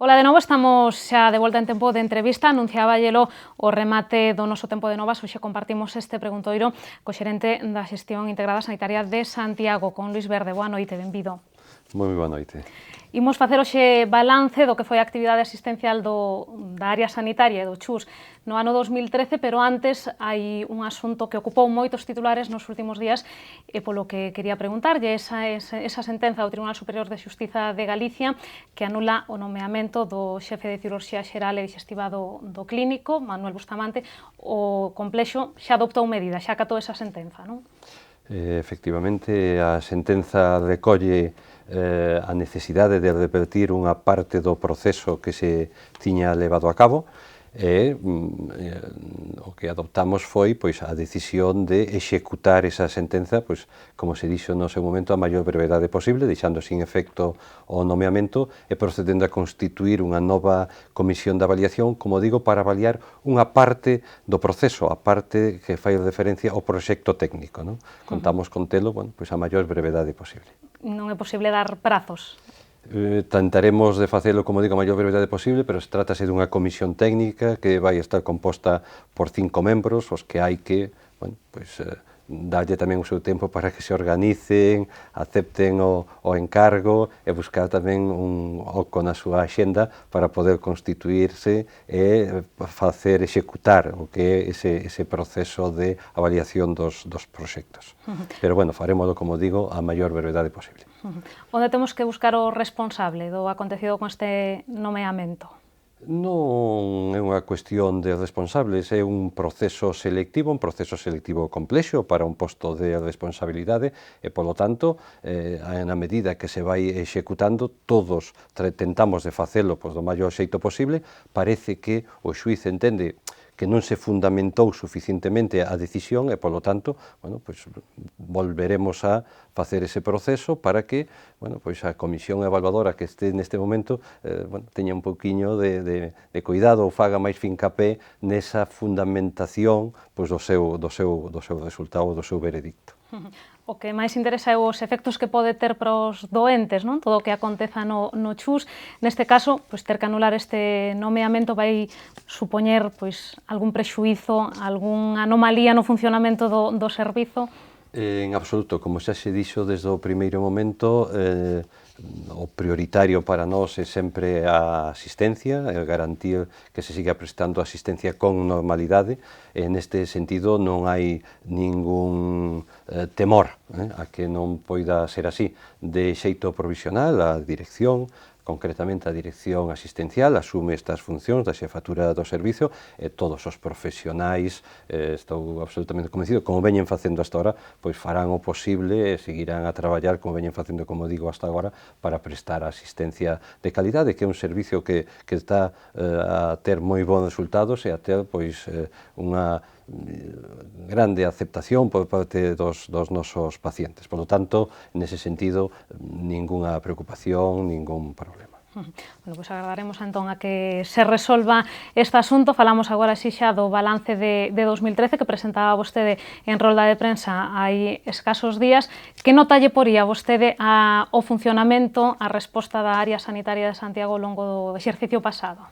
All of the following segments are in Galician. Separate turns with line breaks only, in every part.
Ola de novo, estamos xa de volta en tempo de entrevista. Anunciáballelo o remate do noso tempo de novas. Hoxe compartimos este preguntoiro co xerente da Xestión Integrada Sanitaria de Santiago, con Luís Verde. Boa noite, benvido.
Moi boa noite.
Imos facer hoxe balance do que foi a actividade asistencial da área sanitaria e do CHUS no ano 2013, pero antes hai un asunto que ocupou moitos titulares nos últimos días e polo que quería preguntarlle esa sentenza do Tribunal Superior de Xustiza de Galicia que anula o nomeamento do xefe de cirurxía xeral e digestiva do clínico, Manuel Bustamante. O complexo xa adoptou medida, xa acatou esa sentenza, non?
Efectivamente, a sentenza recolle a necesidade de revertir unha parte do proceso que se tiña levado a cabo e o que adoptamos foi a decisión de executar esa sentenza, como se dixo no seu momento, a maior brevedade posible, deixando sin efecto o nomeamento e procedendo a constituir unha nova comisión de avaliación, como digo, para avaliar unha parte do proceso, a parte que fai referencia ao proxecto técnico, non? Contamos con telo, a maior brevedade posible.
Non é posible dar prazos?
Tentaremos de facelo, como digo, a maior brevedade posible, pero trátase dunha comisión técnica que vai estar composta por 5 membros, os que hai que, darlle tamén o seu tempo para que se organicen, acepten o encargo e buscar tamén un oco na súa axenda para poder constituirse e facer executar o que é ese proceso de avaliación dos proxectos. Pero, farémolo, como digo, a maior brevedade posible.
Onde temos que buscar o responsable do acontecido con este nomeamento?
Non é unha cuestión de responsables, é un proceso selectivo complexo para un posto de responsabilidade e, polo tanto, na medida que se vai executando, todos tentamos de facelo do maior xeito posible. Parece que o xuíz entende que non se fundamentou suficientemente a decisión e, polo tanto, volveremos a facer ese proceso para que a comisión evaluadora que este neste momento teña un pouquiño de cuidado ou faga máis fincapé nesa fundamentación do seu resultado, do seu veredicto.
O que máis interesa é os efectos que pode ter para os doentes, non? Todo o que aconteza no CHUS. Neste caso, ter que anular este nomeamento vai supoñer algún prexuízo, algunha anomalía no funcionamento do servizo?
En absoluto, como xa se dixo desde o primeiro momento, o prioritario para nós é sempre a asistencia, garantir que se siga prestando asistencia con normalidade, e neste sentido non hai ningún temor a que non poida ser así. De xeito provisional, a dirección, concretamente a Dirección Asistencial, asume estas funcións da xefatura do servizo e todos os profesionais, estou absolutamente convencido, como veñen facendo hasta agora, farán o posible e seguirán a traballar como veñen facendo, como digo, hasta agora, para prestar asistencia de calidade, que é un servizo que está a ter moi bons resultados e a ter unha grande aceptación por parte dos nosos pacientes. Por lo tanto, nese sentido, ningunha preocupación, ningún problema.
Agardaremos entón a que se resolva este asunto. Falamos agora xa do balance de 2013 que presentaba vostede en rolda de prensa hai escasos días. Que nota lle poría vostede ao funcionamento, a resposta da área sanitaria de Santiago ao longo do exercicio pasado?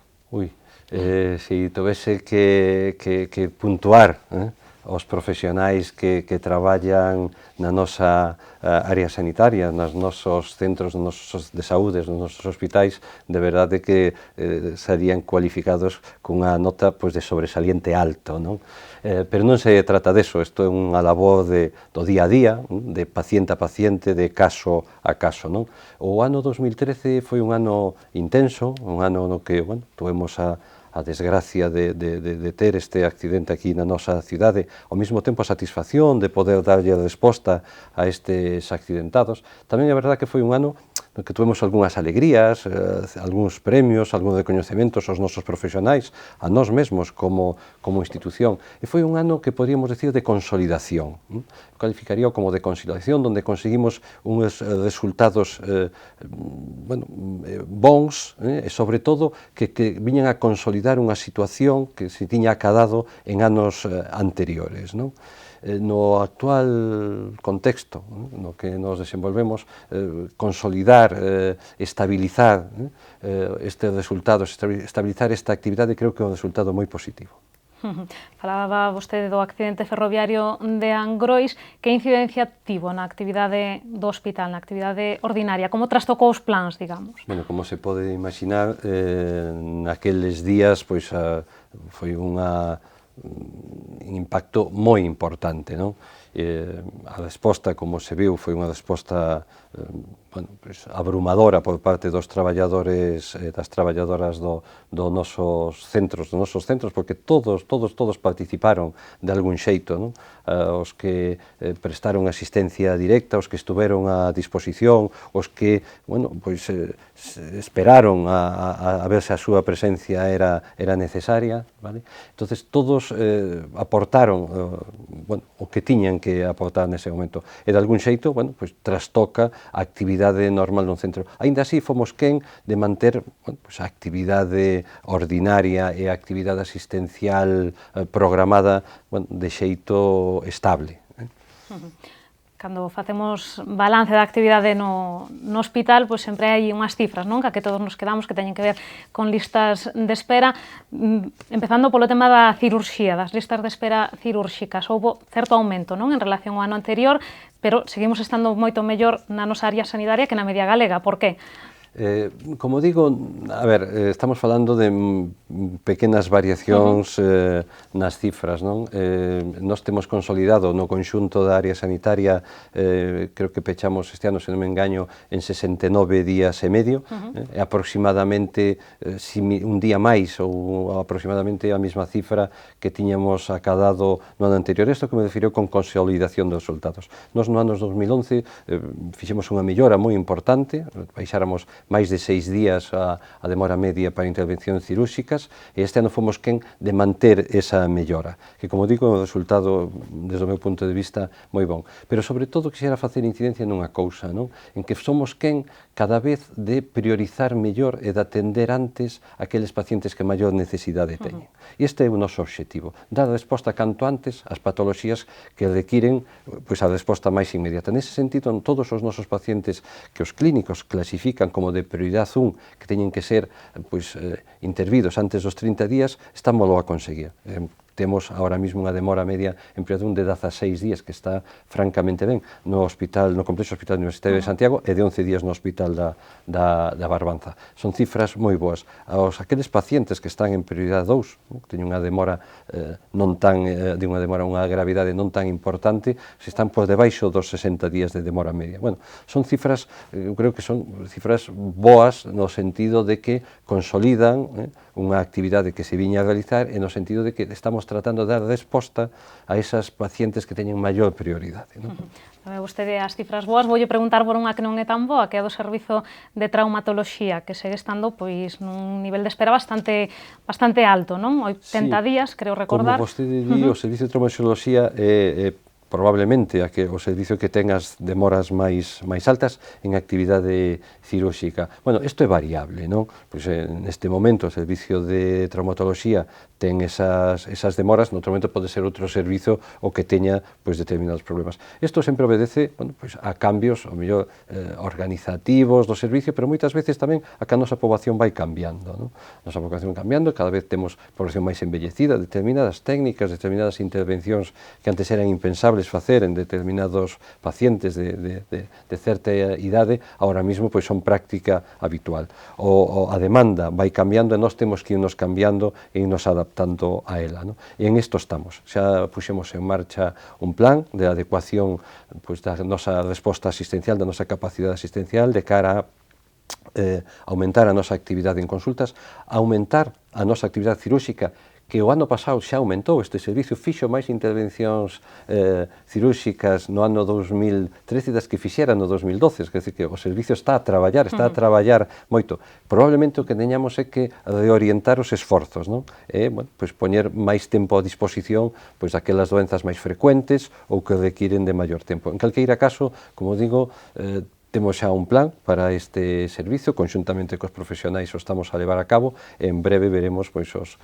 Se tivese que puntuar os profesionais que traballan na nosa área sanitaria, nos nosos centros de saúde, nos nosos hospitais, de verdade que serían cualificados cunha nota de sobresaliente alto, non? Pero non se trata deso, isto é unha labor do día a día, de paciente a paciente, de caso a caso, non? O ano 2013 foi un ano intenso, un ano no que tuvemos a desgracia de ter este accidente aquí na nosa cidade, ao mesmo tempo a satisfacción de poder darlle resposta a estes accidentados. Tamén é verdade que foi un ano no que tuvemos algunhas alegrías, algúns premios, algúns recoñecementos aos nosos profesionais, a nós mesmos como institución. E foi un ano que podríamos decir de consolidación. Calificaría como de consolidación, onde conseguimos uns resultados bons e, sobre todo, que viñan a consolidar unha situación que se tiña acadado en anos anteriores, non? no actual contexto no que nos desenvolvemos, consolidar, estabilizar estes resultados, estabilizar esta actividade, creo que é un resultado moi positivo.
Falaba vostede do accidente ferroviario de Angrois. Que incidencia tivo na actividade do hospital, na actividade ordinaria? Como trastocou os plans, digamos?
Bueno, como se pode imaginar, naqueles días foi un impacto moi importante, non? A resposta, como se viu, foi unha resposta abrumadora por parte dos traballadores e das traballadoras dos nosos centros, porque todos participaron de algún xeito, non? Os que prestaron asistencia directa, os que estuveron a disposición, os que, esperaron a ver se a súa presencia era necesaria, vale? Entonces, todos aportaron o que tiñan que aportar nese momento, e de algún xeito, trastoca a actividade normal dun centro. Aínda así, fomos quen de manter a actividade ordinaria e a actividade asistencial programada de xeito estable.
Cando facemos balance da actividade no hospital, pois sempre hai unhas cifras, non? Que todos nos quedamos, que teñen que ver con listas de espera, empezando polo tema da cirurxía, das listas de espera cirúrxicas. Houbo certo aumento, non? En relación ao ano anterior, pero seguimos estando moito mellor na nosa área sanitaria que na media galega. Por que?
Como digo, a ver, estamos falando de pequenas variacións nas cifras, non? Nós temos consolidado no conxunto da área sanitaria, creo que pechamos este ano, se non me engaño, en 69 días e medio, e aproximadamente un día máis ou aproximadamente a mesma cifra que tiñamos acadado no ano anterior. Isto que me refiro con consolidación dos resultados. Nós no ano 2011 fixemos unha mellora moi importante, baixáramos máis de 6 días a demora media para intervencións cirúrxicas, e este ano fomos quen de manter esa mellora, que, como digo, é un resultado, desde o meu punto de vista, moi bon. Pero, sobre todo, quixera facer incidencia nunha cousa, non? En que somos quen cada vez de priorizar mellor e de atender antes aqueles pacientes que maior necesidade teñen. E este é o noso obxectivo, dar resposta canto antes ás patoloxías que requiren a resposta máis inmediata. Nese sentido, todos os nosos pacientes que os clínicos clasifican como de prioridade 1, que teñen que ser intervidos antes dos 30 días, estámoslo a conseguir. Temos ahora mismo unha demora media en período de 16 días, que está francamente ben no complexo hospital universitario de Santiago, e de 11 días no hospital da Barbanza. Son cifras moi boas. Aqueles pacientes que están en prioridade 2, que teñen unha demora unha gravidade non tan importante, se están por debaixo dos 60 días de demora media. Bueno, son cifras, eu creo que son cifras boas no sentido de que consolidan unha actividade que se viña a realizar, e no sentido de que estamos tratando de dar resposta a esas pacientes que teñen maior prioridade.
Sabe vostede as cifras boas, voulle preguntar por unha que non é tan boa, que é do Servizo de Traumatoloxía, que segue estando nun nivel de espera bastante alto, non? 80 días, creo recordar.
Como vostede di, o Servizo de Traumatoloxía é probablemente o servicio que ten as demoras máis altas en actividade cirúrxica. Bueno, isto é variable, non? Pois neste momento o Servicio de Traumatoloxía ten esas demoras, no outro momento pode ser outro servizo o que teña determinados problemas. Isto sempre obedece a cambios, ao mellor, organizativos do servicio, pero moitas veces tamén a que a nosa poboación vai cambiando, non? A nosa poboación cambiando, cada vez temos poboación máis envellecida, determinadas técnicas, determinadas intervencións que antes eran impensables facer en determinados pacientes de certa idade, ahora mismo son práctica habitual. A demanda vai cambiando e nós temos que irnos cambiando e irnos adaptando a ela, non? E en isto estamos. Xa puxemos en marcha un plan de adecuación da nosa resposta asistencial, da nosa capacidade asistencial de cara a aumentar a nosa actividade en consultas, aumentar a nosa actividade cirúrxica, que o ano pasado xa aumentou. Este servicio fixo máis intervencións cirúrxicas no ano 2013 das que fixera no 2012, quer dizer que o servicio está a traballar moito. Probablemente o que teñamos é que reorientar os esforzos, non? E, poñer máis tempo a disposición daquelas doenzas máis frecuentes ou que requiren de maior tempo. En calqueira caso, como digo, Temos xa un plan para este servizo, conxuntamente cos profesionais o estamos a levar a cabo, e en breve veremos pois, os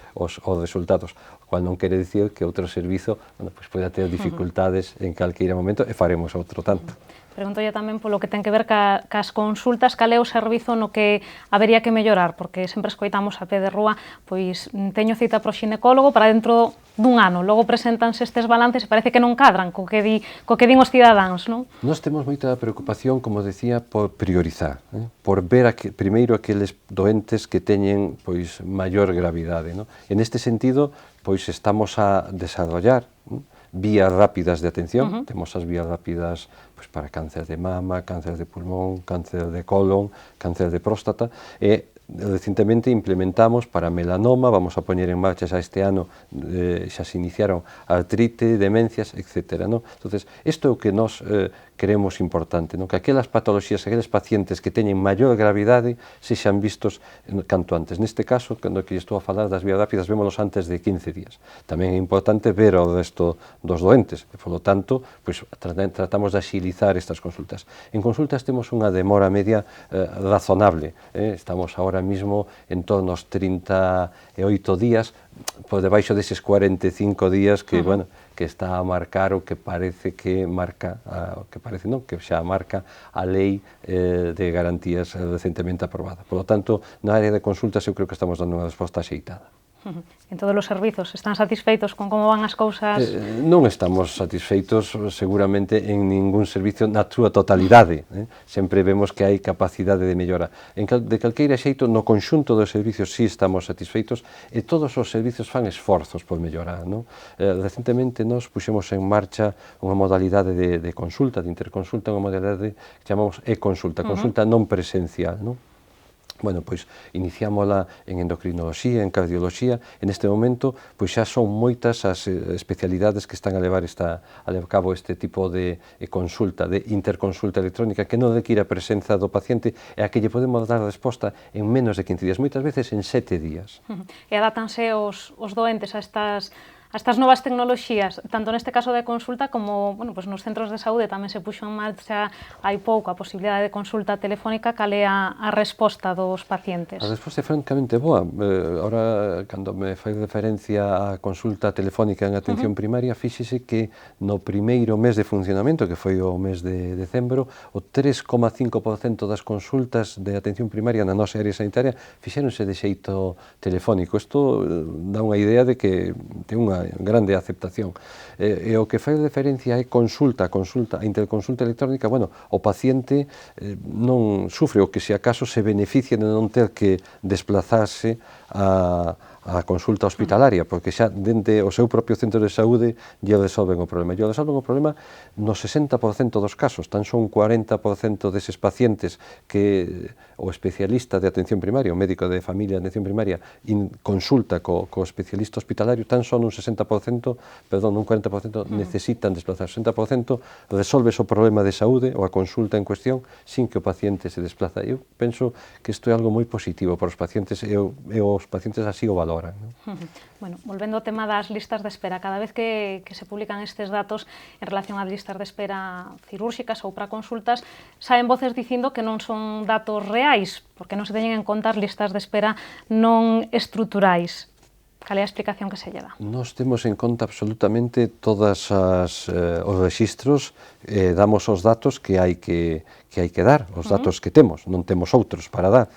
resultados, cual non quere dicir que outro servizo pois, poida ter dificultades en calqueira momento e faremos outro tanto.
Preguntolle tamén polo que ten que ver cas consultas, cal é o servizo no que habería que mellorar, porque sempre escoitamos a pé de rúa, pois teño cita pro xinecólogo para dentro dun ano, logo presentanse estes balances e parece que non cadran co que din os cidadáns, non?
Nós temos moita preocupación, como decía, por priorizar, por ver primeiro aqueles doentes que teñen pois maior gravidade, non? En este sentido, pois estamos a desarrollar vías rápidas de atención, temos as vías rápidas pois, para cáncer de mama, cáncer de pulmón, cáncer de colon, cáncer de próstata, e recentemente implementamos para melanoma, vamos a poñer en marcha xa este ano, xa se iniciaron artrite, demencias, etc. ¿no? Entonces, isto é o que nós queremos importante, ¿no? Que aquelas patologías, aqueles pacientes que teñen maior gravidade sexan vistos canto antes. Neste caso, cando que estou a falar das vías rápidas, vémolos antes de 15 días. Tamén é importante ver o resto dos doentes, e, polo tanto, pues, tratamos de axilizar estas consultas. En consultas temos unha demora media razonable, estamos agora mismo en torno aos 38 días, por debaixo deses 45 días que, bueno, que está a marcar o que parece que marca, que xa marca a lei de garantías recentemente aprobada. Por lo tanto, na área de consultas eu creo que estamos dando unha resposta axeitada.
En todos os servizos, están satisfeitos con como van as cousas?
Non estamos satisfeitos seguramente en ningún servizo na súa totalidade. Sempre vemos que hai capacidade de mellora. De calqueira xeito, no conxunto dos servizos sí estamos satisfeitos e todos os servizos fan esforzos por mellorar. Recentemente nos puxemos en marcha unha modalidade de consulta, de interconsulta, unha modalidade que chamamos e-consulta, consulta non presencial. Bueno, pois iniciámola en endocrinoloxía, en cardioloxía, en este momento pois xa son moitas as especialidades que están a levar a cabo este tipo de consulta, de interconsulta electrónica, que non require a presenza do paciente e a que lle podemos dar a resposta en menos de 15 días, moitas veces en 7 días.
E adátanse os doentes a estas novas tecnoloxías, tanto neste caso de consulta como, bueno, pues nos centros de saúde tamén se puxo en marcha hai pouco a posibilidade de consulta telefónica, cal é a resposta dos pacientes?
A resposta é francamente boa. Ahora, cando me fai referencia á consulta telefónica en atención primaria, fíxese que no primeiro mes de funcionamento, que foi o mes de decembro, o 3,5% das consultas de atención primaria na nosa área sanitaria fixéronse de xeito telefónico. Isto dá unha idea de que ten unha grande aceptación. E o que fai referencia é a interconsulta electrónica, bueno, o paciente non sufre, o que se acaso se beneficia de non ter que desplazarse a consulta hospitalaria, porque xa dende o seu propio centro de saúde lle resolven o problema. Lle resolven o problema no 60% dos casos, tan son 40% deses pacientes que o especialista de atención primaria, o médico de familia de atención primaria, consulta co especialista hospitalario, tan son un 40% necesitan desplazarse. 60% resolves o problema de saúde ou a consulta en cuestión sin que o paciente se desplaza. Eu penso que isto é algo moi positivo para os pacientes e os pacientes así o valoran.
Bueno, volvendo ao tema das listas de espera, cada vez que se publican estes datos en relación ás listas de espera cirúrxicas ou para consultas, saen voces dicindo que non son datos reais, porque non se teñen en conta as listas de espera non estruturais. Cal é a explicación que se lle dá?
Nos temos en conta absolutamente todos os rexistros, damos os datos que hai que dar, os datos que temos, non temos outros para dar.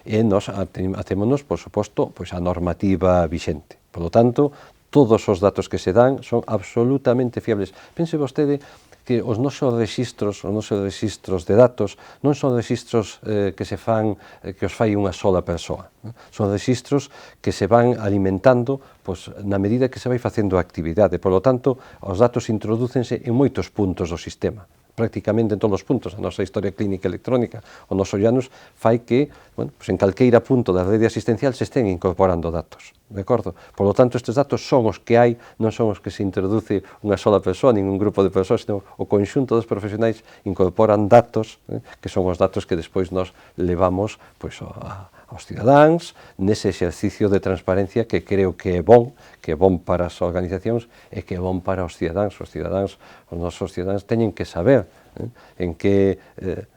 E nos atémonos, por suposto, a normativa vixente. Por lo tanto, todos os datos que se dan son absolutamente fiables. Pense vostede que os nosos rexistros de datos non son rexistros que os fai unha sola persoa. Son rexistros que se van alimentando na medida que se vai facendo a actividade. Por lo tanto, os datos introdúcense en moitos puntos do sistema. Prácticamente en todos os puntos. A nosa historia clínica electrónica, o noso Janus, fai que, en calqueira punto da rede asistencial se estén incorporando datos. De acordo? Por lo tanto, estes datos son os que hai, non son os que se introduce unha sola persoa, nin un grupo de persoas, senón o conxunto dos profesionais incorporan datos, que son os datos que despois nos levamos aos cidadáns, nese exercicio de transparencia que creo que é bon para as organizacións e que é bon para os cidadáns. Os nosos cidadáns teñen que saber en que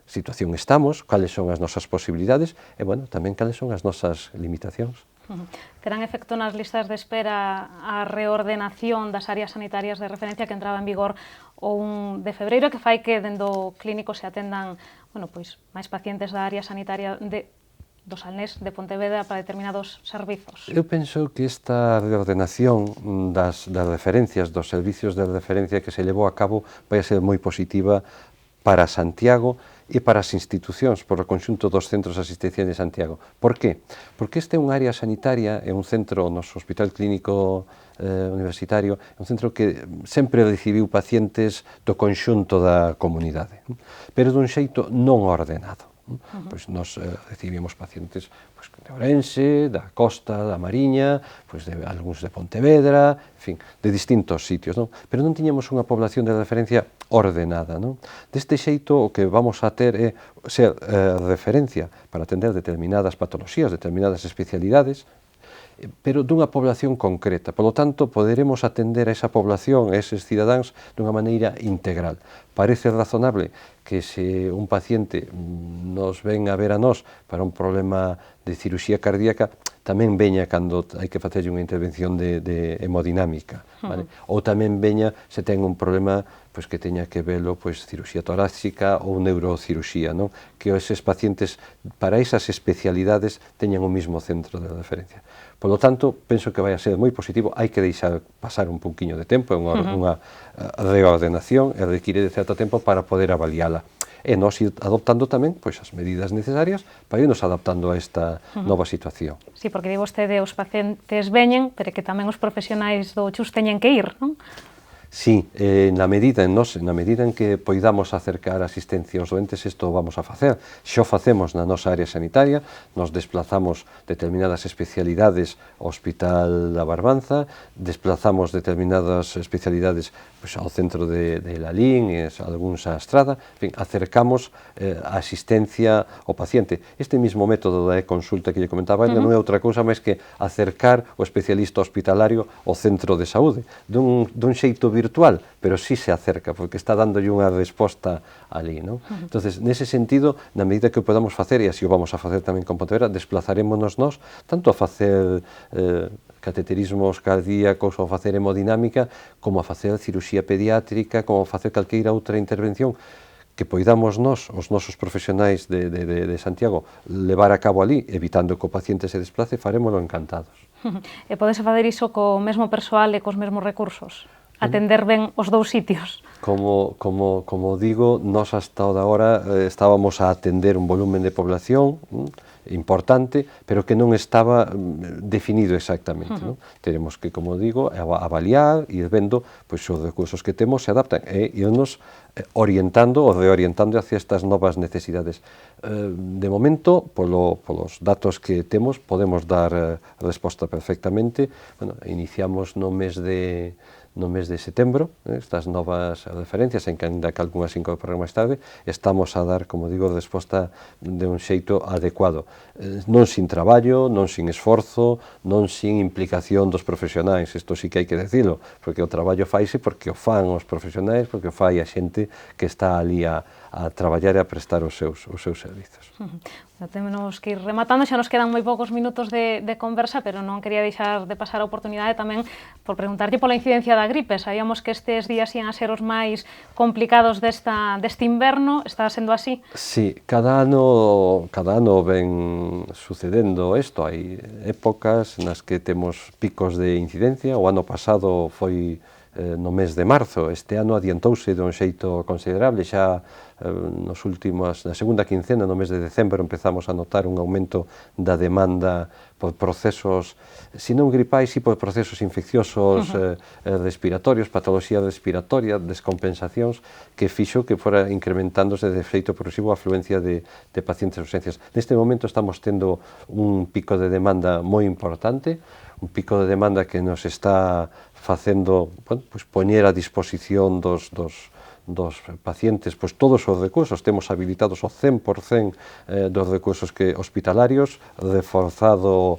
situación estamos, cales son as nosas posibilidades e, bueno, tamén cales son as nosas limitacións.
Terán efecto nas listas de espera a reordenación das áreas sanitarias de referencia que entraba en vigor o 1 de febreiro, que fai que dentro clínico se atendan, bueno, pois, máis pacientes da área sanitaria do Salnés de Pontevedra para determinados servizos?
Eu penso que esta reordenación das referencias, dos servicios de referencia que se levou a cabo vai ser moi positiva para Santiago e para as institucións, por o conxunto dos centros asistenciais de Santiago. Por qué? Porque este é un área sanitaria, é un centro, o noso Hospital Clínico Universitario, é un centro que sempre recibiu pacientes do conxunto da comunidade, pero dun xeito non ordenado. Pois nos recibimos pacientes pois, de Ourense, da Costa, da Mariña, pois de algúns de Pontevedra, en fin, de distintos sitios, non? Pero non tiñamos unha población de referencia ordenada, non? Deste xeito o que vamos a ter é ser referencia para atender determinadas patoloxías, determinadas especialidades, pero dunha población concreta. Por lo tanto, poderemos atender a esa población, a eses cidadáns, dunha maneira integral. Parece razonable que se un paciente nos ven a ver a nós para un problema de cirurxía cardíaca, tamén veña cando hai que facer unha intervención de hemodinámica, vale? Ou tamén veña se ten un problema pois que teña que velo pois cirurxía torácica ou neurocirurxía, non? Que eses pacientes para esas especialidades teñan o mismo centro de referencia. Por lo tanto, penso que vai a ser moi positivo, hai que deixar pasar un pouquiño de tempo, é unha reordenación e require de certo tempo para poder avaliala. E nós ir adoptando tamén pois, as medidas necesarias para irnos adaptando a esta nova situación.
Sí, porque di vostede, os pacientes veñen, pero que tamén os profesionais do CHUS teñen que ir, non?
Sí, na medida en que poidamos acercar a asistencia aos doentes, isto vamos a facer. Xo facemos na nosa área sanitaria, nos desplazamos determinadas especialidades ao Hospital da Barbanza, desplazamos determinadas especialidades pois, ao centro de Lalín e algúns a Estrada, en fin, acercamos a asistencia ao paciente. Este mismo método da e-consulta que lle comentaba, non é outra cousa máis que acercar o especialista hospitalario ao centro de saúde, dun xeito virtual, pero sí se acerca, porque está dándolle unha resposta ali, non? Entonces, nese sentido, na medida que o podamos facer, e así o vamos a facer tamén con Pontevedra, desplazarémonos nós, tanto a facer cateterismos cardíacos ou a facer hemodinámica, como a facer cirurxía pediátrica, como a facer calqueira outra intervención que poidamos nós, os nosos profesionais de Santiago, levar a cabo ali, evitando que o paciente se desplace, farémolo encantados.
E podese facer iso co mesmo persoal e cos mesmos recursos? Atender ben os dous sitios?
Como digo, nós hasta o de agora estábamos a atender un volumen de población importante, pero que non estaba definido exactamente. Non? Teremos que, como digo, avaliar, ir vendo pois, os recursos que temos se adaptan e irnos orientando ou reorientando hacia estas novas necesidades. De momento, polos datos que temos, podemos dar resposta perfectamente. Bueno, iniciamos no mes de setembro, estas novas referencias, en que ainda que algunhas incorporan máis tarde, estamos a dar, como digo, resposta de un xeito adecuado. Non sin traballo, non sin esforzo, non sin implicación dos profesionais, isto sí que hai que decirlo, porque o traballo faise porque o fan os profesionais, porque o fai a xente que está ali a traballar e a prestar os seus servizos.
Temos que ir rematando, xa nos quedan moi poucos minutos de conversa, pero non quería deixar de pasar a oportunidade tamén por preguntarlle pola incidencia da gripe. Sabíamos que estes días ian a ser os máis complicados deste inverno, está sendo así?
Sí, cada ano ven sucedendo isto, hai épocas nas que temos picos de incidencia, o ano pasado foi no mes de marzo, este ano adiantouse dun xeito considerable, xa na segunda quincena, no mes de decembro, empezamos a notar un aumento da demanda por procesos, se non gripais, si por procesos infecciosos respiratorios, patoloxía respiratoria, descompensacións, que fixo que fora incrementándose de xeito progresivo a afluencia de pacientes de urgencias. Neste momento estamos tendo un pico de demanda moi importante, un pico de demanda que nos está facendo, bueno, pues, poñer a disposición dos dos pacientes, pois todos os recursos, temos habilitados o 100% dos recursos hospitalarios, reforzado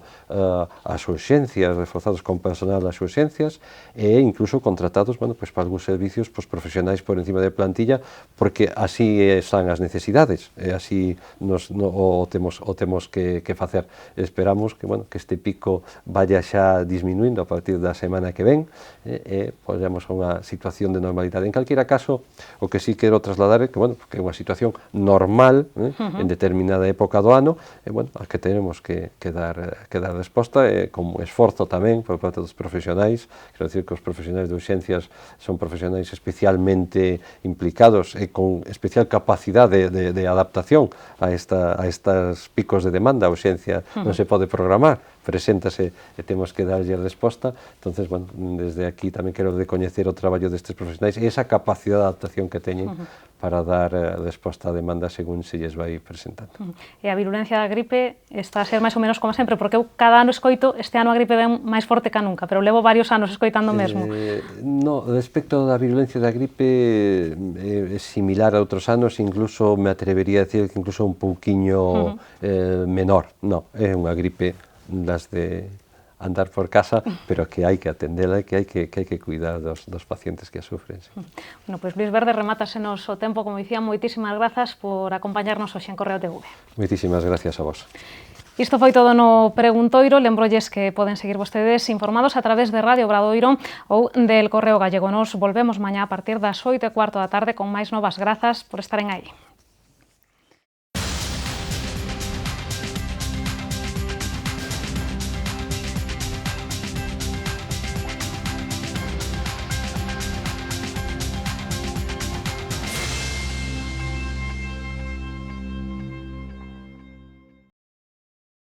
as urxencias, reforzados con personal as urxencias e incluso contratados, bueno, pois para algúns servicios profesionais por encima de plantilla, porque así están as necesidades, e así o temos que facer. Esperamos que, bueno, que este pico vaya xa disminuindo a partir da semana que ven e podemos a unha situación de normalidade. En calquera caso, o que sí quero trasladar é que, bueno, que é unha situación normal en determinada época do ano, e, bueno, a que tenemos que dar resposta, con esforzo tamén por parte dos profesionais. Quero dicir que os profesionais de urxencias son profesionais especialmente implicados e con especial capacidade de adaptación a estos picos de demanda. A urxencia non se pode programar, preséntase e temos que darlle resposta. Entonces, bueno, desde aquí tamén quero recoñecer o traballo destes profesionais e esa capacidade de adaptación que teñen para dar resposta a demanda según se lles vai presentando.
E a virulencia da gripe está a ser máis ou menos como sempre, porque eu cada ano escoito, este ano a gripe ven máis forte que nunca, pero levo varios anos escoitando mesmo.
No, respecto da virulencia da gripe é similar a outros anos, incluso me atrevería a decir que incluso un pouquiño menor. No, é unha gripe das de andar por casa, pero que hai que atendela e que hai que cuidar dos pacientes que a sufren. Sí.
Bueno, pois Luis Verde, remátasenos o tempo, como dicía, moitísimas grazas por acompañarnos hoxe en Correo TV.
Moitísimas gracias a vos.
Isto foi todo no Preguntoiro. Lembrolles que poden seguir vostedes informados a través de Radio Obradoiro ou del Correo Gallego. Nos volvemos mañá a partir das 8:15 da tarde con máis novas. Grazas por estaren aí.